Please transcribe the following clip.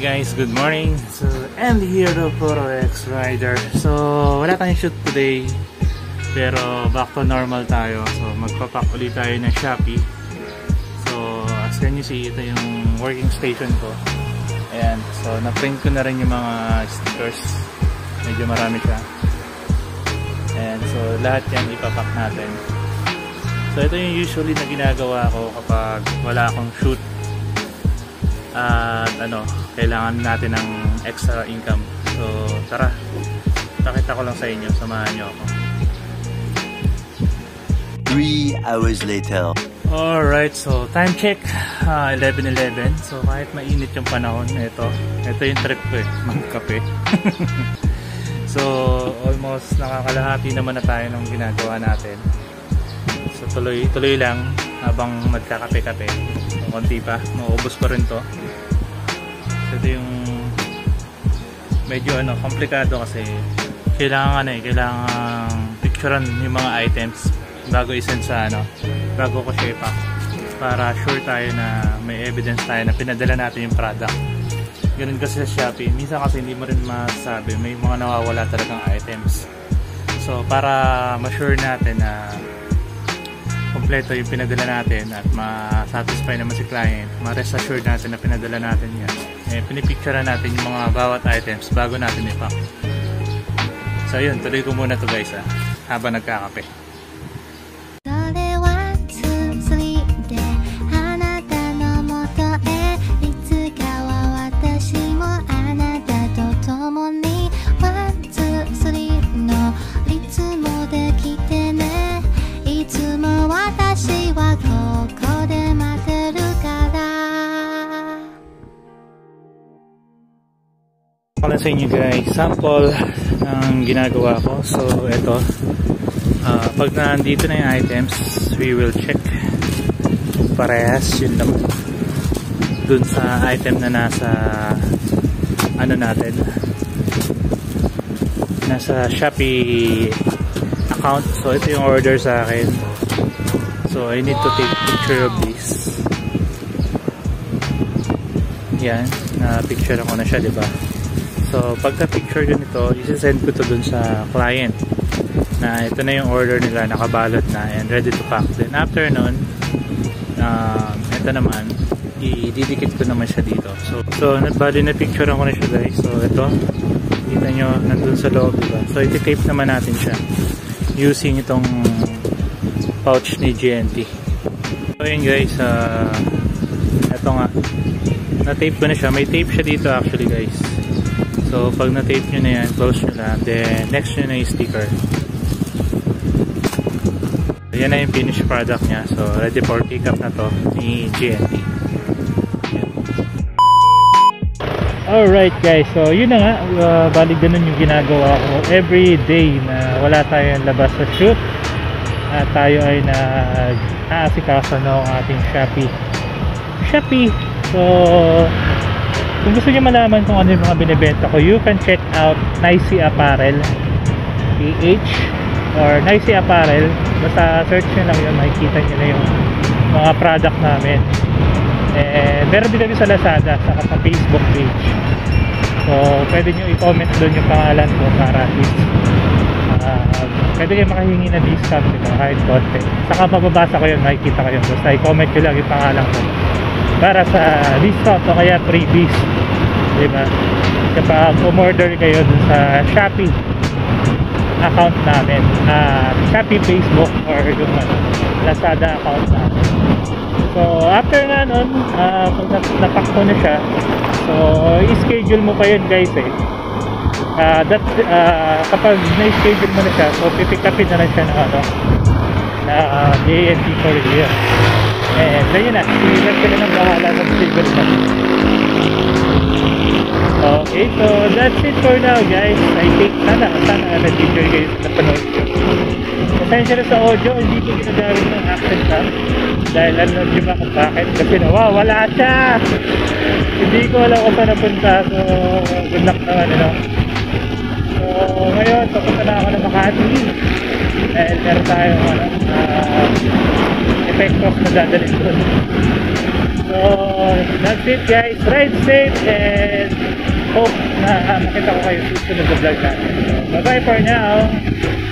guys, good morning. So, Andy here, the PhotoX Rider. So, wala tayong shoot today, pero back to normal tayo. So, magpapack ulit tayo ng Shopee. So, as can you see, ito yung working station ko. Ayan, so na-print ko na rin yung mga stickers. Medyo marami siya. Ayan, so lahat yan ipapack natin. So, ito yung usually na ginagawa ko kapag wala akong shoot. At kailangan natin ng extra income. So tara, pakita ko lang sa inyo, samahan nyo ako. 3 hours later. Alright, so time check, 11:11. So kahit mainit yung panahon, ito yung trip ko magkape. So almost nakakalahati naman na tayo ng ginagawa natin. So tuloy lang habang magkakape-kape. So, konti pa, mauubos ko rin to. So ito yung medyo komplikado kasi kailangan picturean yung mga items bago i-send sa bago ko siya ipack, para sure tayo na may evidence tayo na pinadala natin yung product. Ganun kasi sa Shopee, minsan kasi hindi mo rin masabi, may mga nawawala talagang items. So para ma-sure natin na kompleto yung pinadala natin at ma-satisfy naman si client, ma-rest assured natin na pinadala natin yan, pinipicturean natin yung mga bawat items bago natin ipack. So yun, tuloy ko muna to guys habang nagkakape. Pala sa inyo guys, sample ng ginagawa ko. So ito, pag nandito na yung items, we will check parehas yun naman dun sa item na nasa natin, nasa Shopee account. So ito yung order sa akin, so I need to take picture of this. Yan, na picture ako na siya, diba? So pagka-picture ko nito, isi-send ko to dun sa client na ito na yung order nila, nakabalot na and ready to pack. Then after nun, ito naman, ididikit ko naman siya dito. So bali na picture ko na siya guys. So ito, kita nyo, nandun sa loob, diba? So iti-tape naman natin siya using itong pouch ni GNT. So yun guys, ito nga, na-tape ko na siya. May tape siya dito actually guys. So pag na-tape nyo na yan, close nyo lang. Then next nyo na yung sticker. So, yan na yung finished product nya. So ready for pick up na to ni GNT. Alright guys, so yun na nga, balik ganun yung ginagawa ko every day na wala tayong labas sa shoot at tayo ay nag-aasikaso ng ating Shopee. So kung gusto niyo malaman kung ano yung mga binibenta ko, you can check out Nicey Apparel PH or Nicey Apparel. Basta search nyo lang yun, makikita nyo na yung mga product namin. Meron din kami sa Lazada, sa Facebook page. So pwede nyo i-comment doon yung pangalan ko para at least pwede kayo makahingi na discount, kahit konti. Saka mababasa ko yun, makikita ko yun. Basta i-comment nyo lang yung pangalan ko para sa discount o kaya freebies, diba? Kapag umorder kayo dun sa Shopee account namin, Shopee Facebook or yung Lazada account namin. So after nga nun, pag napack ko na siya, so i-schedule mo pa yun guys kapag na-schedule mo na siya, so pipick upin na lang siya na GNT Korea. And ayun na, sinilap ko na ng bahala ng silver na. Okay, so that's it for now guys. I think sana nag-enjoy kayo sa napanood ko. Pasensya na sa audio, hindi ko ginagamit ng accent cam dahil nyo ba kung bakit, kasi nawawala siya. Hindi ko alam kung saan napunta, so good luck naman So ngayon, papunta na ako ng Makati dahil meron tayong effectos na dadalhin doon. So that's that's it guys. Ride safe and hope na makita ko kayo susunod na vlog natin. So, bye bye for now.